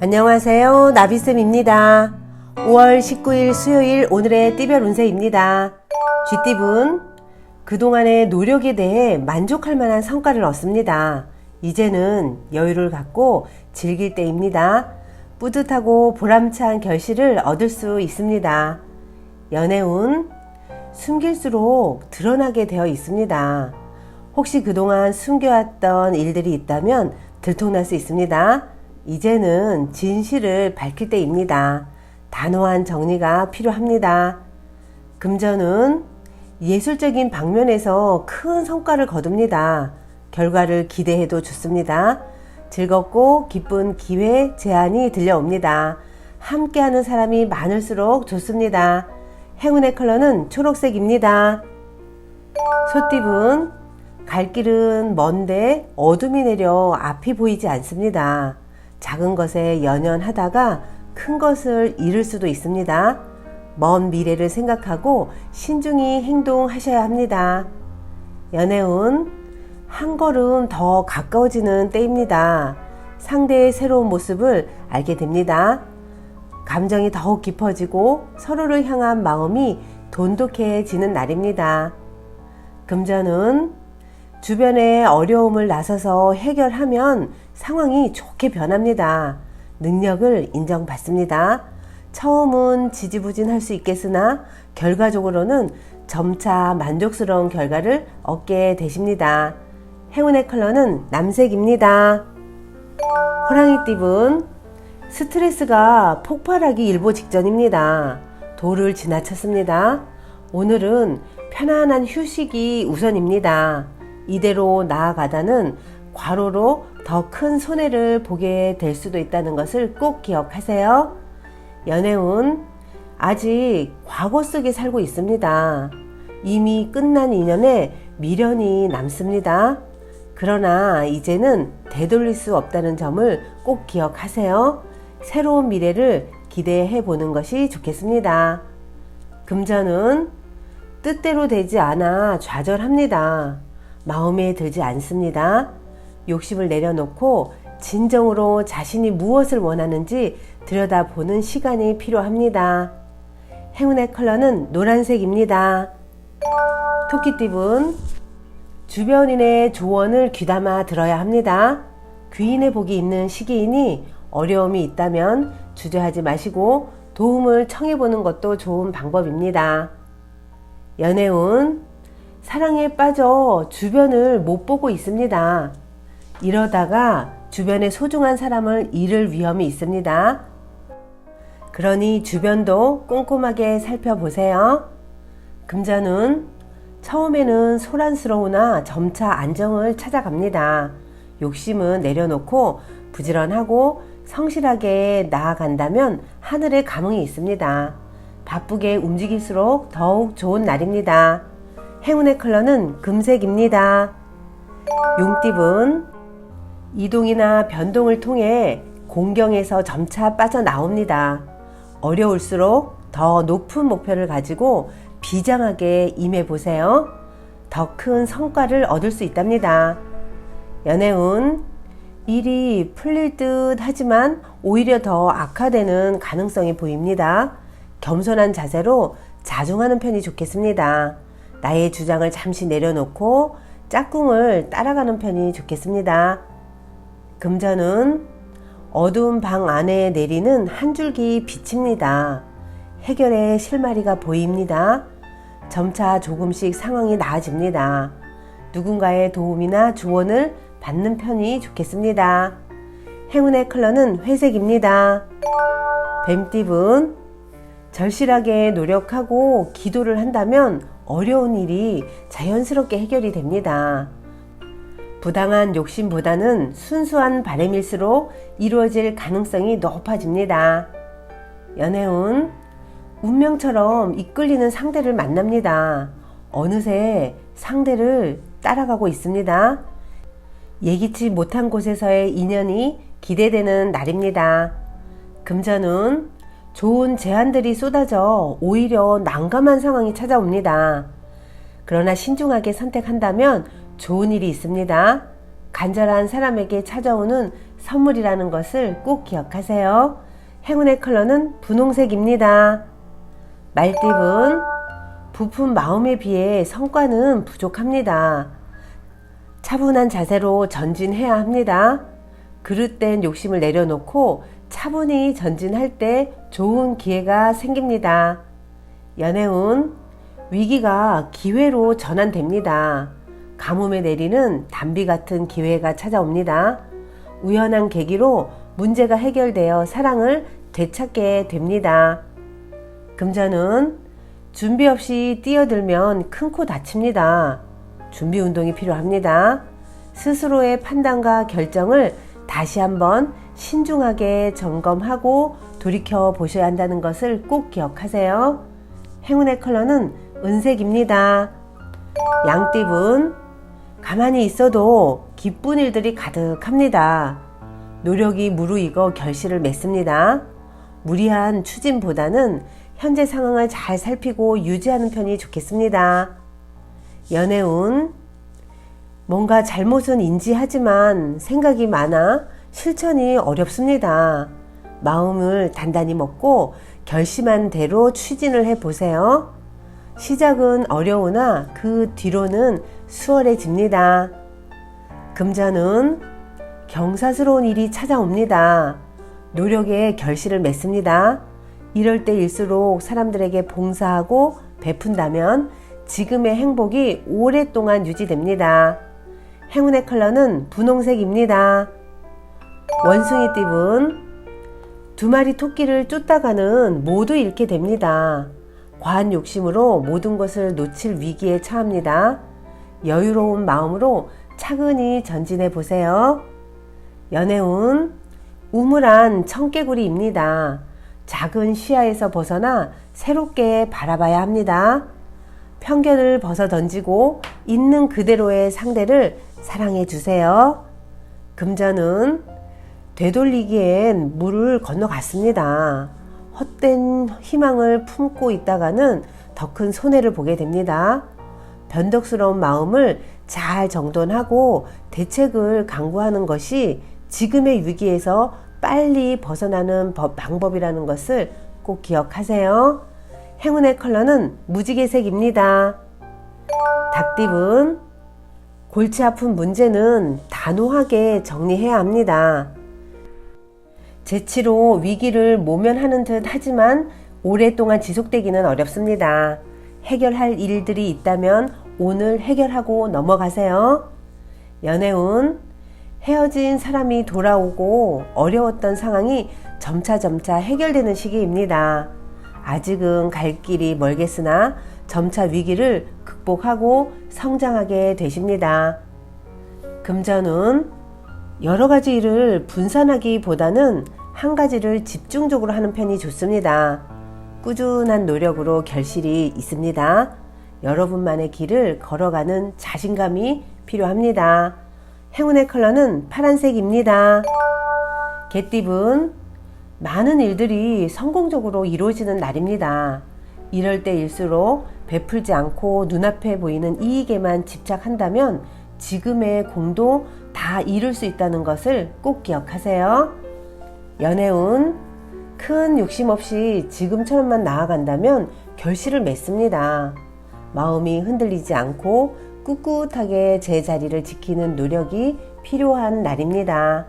안녕하세요. 나비쌤입니다. 5월 19일 수요일 오늘의 띠별 운세입니다. 쥐띠분, 그동안의 노력에 대해 만족할 만한 성과를 얻습니다. 이제는 여유를 갖고 즐길 때입니다. 뿌듯하고 보람찬 결실을 얻을 수 있습니다. 연애운, 숨길수록 드러나게 되어 있습니다. 혹시 그동안 숨겨왔던 일들이 있다면 들통날 수 있습니다. 이제는 진실을 밝힐 때입니다. 단호한 정리가 필요합니다. 금전은 예술적인 방면에서 큰 성과를 거둡니다. 결과를 기대해도 좋습니다. 즐겁고 기쁜 기회, 제안이 들려옵니다. 함께하는 사람이 많을수록 좋습니다. 행운의 컬러는 초록색입니다. 소띠분, 갈 길은 먼데 어둠이 내려 앞이 보이지 않습니다. 작은 것에 연연하다가 큰 것을 잃을 수도 있습니다. 먼 미래를 생각하고 신중히 행동하셔야 합니다. 연애운, 한 걸음 더 가까워지는 때입니다. 상대의 새로운 모습을 알게 됩니다. 감정이 더욱 깊어지고 서로를 향한 마음이 돈독해지는 날입니다. 금전은 주변의 어려움을 나서서 해결하면 상황이 좋게 변합니다. 능력을 인정받습니다. 처음은 지지부진할 수 있겠으나 결과적으로는 점차 만족스러운 결과를 얻게 되십니다. 행운의 컬러는 남색입니다. 호랑이띠분, 스트레스가 폭발하기 일보 직전입니다. 도를 지나쳤습니다. 오늘은 편안한 휴식이 우선입니다. 이대로 나아가다는 과로로 더 큰 손해를 보게 될 수도 있다는 것을 꼭 기억하세요. 연애운, 아직 과거 속에 살고 있습니다. 이미 끝난 인연에 미련이 남습니다. 그러나 이제는 되돌릴 수 없다는 점을 꼭 기억하세요. 새로운 미래를 기대해 보는 것이 좋겠습니다. 금전은 뜻대로 되지 않아 좌절합니다. 마음에 들지 않습니다. 욕심을 내려놓고 진정으로 자신이 무엇을 원하는지 들여다보는 시간이 필요합니다. 행운의 컬러는 노란색입니다. 토끼띠분, 주변인의 조언을 귀담아 들어야 합니다. 귀인의 복이 있는 시기이니 어려움이 있다면 주저하지 마시고 도움을 청해보는 것도 좋은 방법입니다. 연애운, 사랑에 빠져 주변을 못 보고 있습니다. 이러다가 주변의 소중한 사람을 잃을 위험이 있습니다. 그러니 주변도 꼼꼼하게 살펴보세요. 금전은 처음에는 소란스러우나 점차 안정을 찾아갑니다. 욕심은 내려놓고 부지런하고 성실하게 나아간다면 하늘의 감흥이 있습니다. 바쁘게 움직일수록 더욱 좋은 날입니다. 행운의 컬러는 금색입니다. 용띠분, 이동이나 변동을 통해 공경에서 점차 빠져나옵니다. 어려울수록 더 높은 목표를 가지고 비장하게 임해보세요. 더 큰 성과를 얻을 수 있답니다. 연애운, 일이 풀릴 듯 하지만 오히려 더 악화되는 가능성이 보입니다. 겸손한 자세로 자중하는 편이 좋겠습니다. 나의 주장을 잠시 내려놓고 짝꿍을 따라가는 편이 좋겠습니다. 금전은 어두운 방 안에 내리는 한 줄기 빛입니다. 해결의 실마리가 보입니다. 점차 조금씩 상황이 나아집니다. 누군가의 도움이나 조언을 받는 편이 좋겠습니다. 행운의 컬러는 회색입니다. 뱀띠분, 절실하게 노력하고 기도를 한다면 어려운 일이 자연스럽게 해결이 됩니다. 부당한 욕심보다는 순수한 바람일수록 이루어질 가능성이 높아집니다. 연애운, 운명처럼 이끌리는 상대를 만납니다. 어느새 상대를 따라가고 있습니다. 예기치 못한 곳에서의 인연이 기대되는 날입니다. 금전운, 좋은 제안들이 쏟아져 오히려 난감한 상황이 찾아옵니다. 그러나 신중하게 선택한다면 좋은 일이 있습니다. 간절한 사람에게 찾아오는 선물이라는 것을 꼭 기억하세요. 행운의 컬러는 분홍색입니다. 말띠분, 부푼 마음에 비해 성과는 부족합니다. 차분한 자세로 전진해야 합니다. 그릇된 욕심을 내려놓고 차분히 전진할 때 좋은 기회가 생깁니다. 연애운, 위기가 기회로 전환됩니다. 가뭄에 내리는 단비 같은 기회가 찾아옵니다. 우연한 계기로 문제가 해결되어 사랑을 되찾게 됩니다. 금전운, 준비 없이 뛰어들면 큰 코 다칩니다. 준비 운동이 필요합니다. 스스로의 판단과 결정을 다시 한번 신중하게 점검하고 돌이켜 보셔야 한다는 것을 꼭 기억하세요. 행운의 컬러는 은색입니다. 양띠분, 가만히 있어도 기쁜 일들이 가득합니다. 노력이 무르익어 결실을 맺습니다. 무리한 추진보다는 현재 상황을 잘 살피고 유지하는 편이 좋겠습니다. 연애운, 뭔가 잘못은 인지하지만 생각이 많아 실천이 어렵습니다. 마음을 단단히 먹고 결심한 대로 추진을 해보세요. 시작은 어려우나 그 뒤로는 수월해집니다. 금전은 경사스러운 일이 찾아옵니다. 노력에 결실을 맺습니다. 이럴 때일수록 사람들에게 봉사하고 베푼다면 지금의 행복이 오랫동안 유지됩니다. 행운의 컬러는 분홍색입니다. 원숭이띠분, 두 마리 토끼를 쫓다가는 모두 잃게 됩니다. 과한 욕심으로 모든 것을 놓칠 위기에 처합니다. 여유로운 마음으로 차근히 전진해 보세요. 연애운, 우물안 청개구리입니다. 작은 시야에서 벗어나 새롭게 바라봐야 합니다. 편견을 벗어 던지고 있는 그대로의 상대를 사랑해 주세요. 금전은 되돌리기엔 물을 건너갔습니다. 헛된 희망을 품고 있다가는 더 큰 손해를 보게 됩니다. 변덕스러운 마음을 잘 정돈하고 대책을 강구하는 것이 지금의 위기에서 빨리 벗어나는 방법이라는 것을 꼭 기억하세요. 행운의 컬러는 무지개색입니다. 닭띠분, 골치 아픈 문제는 단호하게 정리해야 합니다. 재치로 위기를 모면하는 듯 하지만 오랫동안 지속되기는 어렵습니다. 해결할 일들이 있다면 오늘 해결하고 넘어가세요. 연애운, 헤어진 사람이 돌아오고 어려웠던 상황이 점차 해결되는 시기입니다. 아직은 갈 길이 멀겠으나 점차 위기를 극복하고 성장하게 되십니다. 금전운, 여러 가지 일을 분산하기보다는 한 가지를 집중적으로 하는 편이 좋습니다. 꾸준한 노력으로 결실이 있습니다. 여러분만의 길을 걸어가는 자신감이 필요합니다. 행운의 컬러는 파란색입니다. 개띠분, 많은 일들이 성공적으로 이루어지는 날입니다. 이럴 때일수록 베풀지 않고 눈앞에 보이는 이익에만 집착한다면 지금의 공도 다 이룰 수 있다는 것을 꼭 기억하세요. 연애운, 큰 욕심 없이 지금처럼만 나아간다면 결실을 맺습니다. 마음이 흔들리지 않고 꿋꿋하게 제 자리를 지키는 노력이 필요한 날입니다.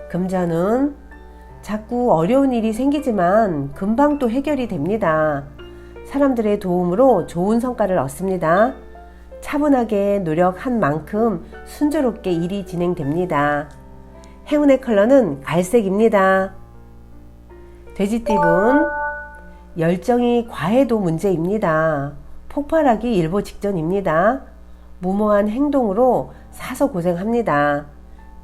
금전은, 자꾸 어려운 일이 생기지만 금방 또 해결이 됩니다. 사람들의 도움으로 좋은 성과를 얻습니다. 차분하게 노력한 만큼 순조롭게 일이 진행됩니다. 행운의 컬러는 갈색입니다. 돼지띠분, 열정이 과해도 문제입니다. 폭발하기 일보 직전입니다. 무모한 행동으로 사서 고생합니다.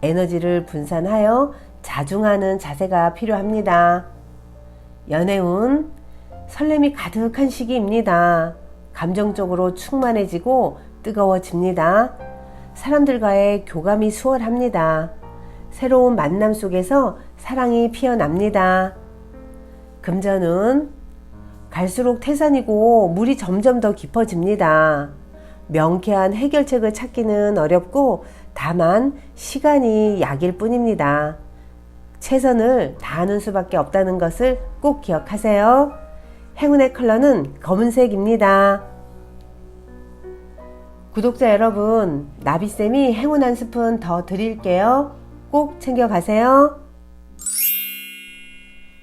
에너지를 분산하여 자중하는 자세가 필요합니다. 연애운, 설렘이 가득한 시기입니다. 감정적으로 충만해지고 뜨거워집니다. 사람들과의 교감이 수월합니다. 새로운 만남 속에서 사랑이 피어납니다. 금전은, 갈수록 태산이고 물이 점점 더 깊어집니다. 명쾌한 해결책을 찾기는 어렵고 다만 시간이 약일 뿐입니다. 최선을 다하는 수밖에 없다는 것을 꼭 기억하세요. 행운의 컬러는 검은색입니다. 구독자 여러분, 나비쌤이 행운 한 스푼 더 드릴게요. 꼭 챙겨가세요.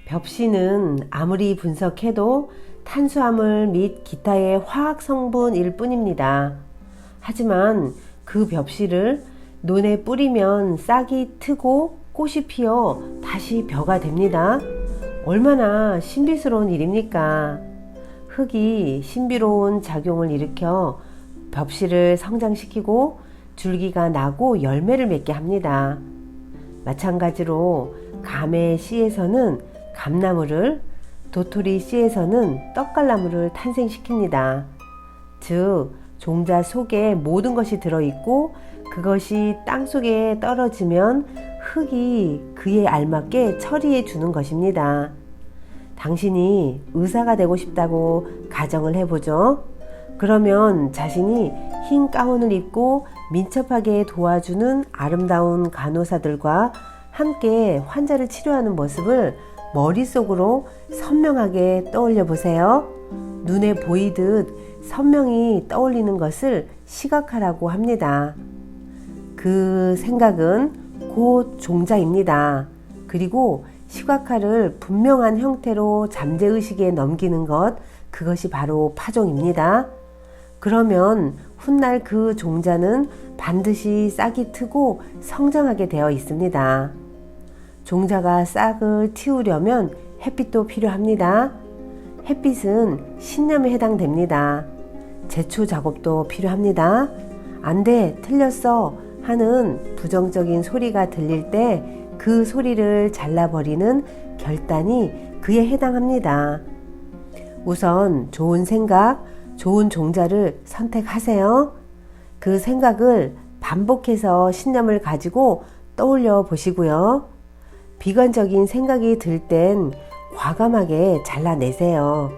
벽시는 아무리 분석해도 탄수화물 및 기타의 화학 성분일 뿐입니다. 하지만 그 벽시를 논에 뿌리면 싹이 트고 꽃이 피어 다시 벼가 됩니다. 얼마나 신비스러운 일입니까? 흙이 신비로운 작용을 일으켜 벽시를 성장시키고 줄기가 나고 열매를 맺게 합니다. 마찬가지로 감의 씨에서는 감나무를, 도토리 씨에서는 떡갈나무를 탄생시킵니다. 즉, 종자 속에 모든 것이 들어있고 그것이 땅속에 떨어지면 흙이 그에 알맞게 처리해 주는 것입니다. 당신이 의사가 되고 싶다고 가정을 해보죠. 그러면 자신이 흰 가운을 입고 민첩하게 도와주는 아름다운 간호사들과 함께 환자를 치료하는 모습을 머릿속으로 선명하게 떠올려 보세요. 눈에 보이듯 선명히 떠올리는 것을 시각화라고 합니다. 그 생각은 곧 종자입니다. 그리고 시각화를 분명한 형태로 잠재의식에 넘기는 것, 그것이 바로 파종입니다. 그러면 훗날 그 종자는 반드시 싹이 트고 성장하게 되어 있습니다. 종자가 싹을 틔우려면 햇빛도 필요합니다. 햇빛은 신념에 해당됩니다. 제초 작업도 필요합니다. 안 돼, 틀렸어 하는 부정적인 소리가 들릴 때 그 소리를 잘라버리는 결단이 그에 해당합니다. 우선 좋은 생각, 좋은 종자를 선택하세요. 그 생각을 반복해서 신념을 가지고 떠올려 보시고요. 비관적인 생각이 들 땐 과감하게 잘라내세요.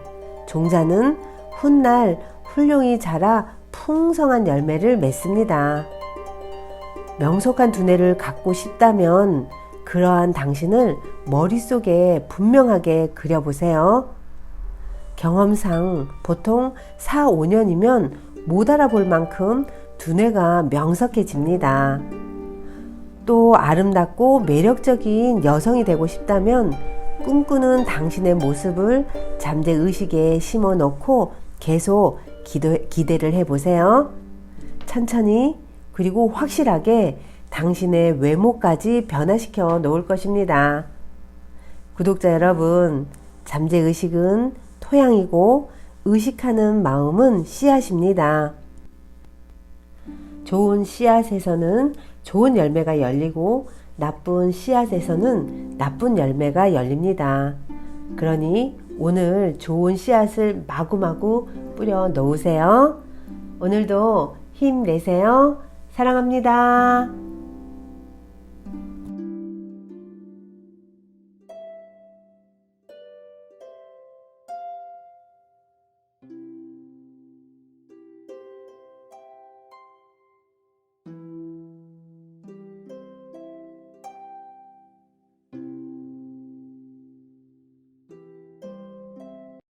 종자는 훗날 훌륭히 자라 풍성한 열매를 맺습니다. 명석한 두뇌를 갖고 싶다면 그러한 당신을 머릿속에 분명하게 그려보세요. 경험상 보통 4, 5년이면 못 알아볼 만큼 두뇌가 명석해집니다. 또 아름답고 매력적인 여성이 되고 싶다면 꿈꾸는 당신의 모습을 잠재의식에 심어 놓고 계속 기대를 해보세요. 천천히 그리고 확실하게 당신의 외모까지 변화시켜 놓을 것입니다. 구독자 여러분, 잠재의식은 토양이고 의식하는 마음은 씨앗입니다. 좋은 씨앗에서는 좋은 열매가 열리고 나쁜 씨앗에서는 나쁜 열매가 열립니다. 그러니 오늘 좋은 씨앗을 마구마구 뿌려 놓으세요. 오늘도 힘내세요. 사랑합니다.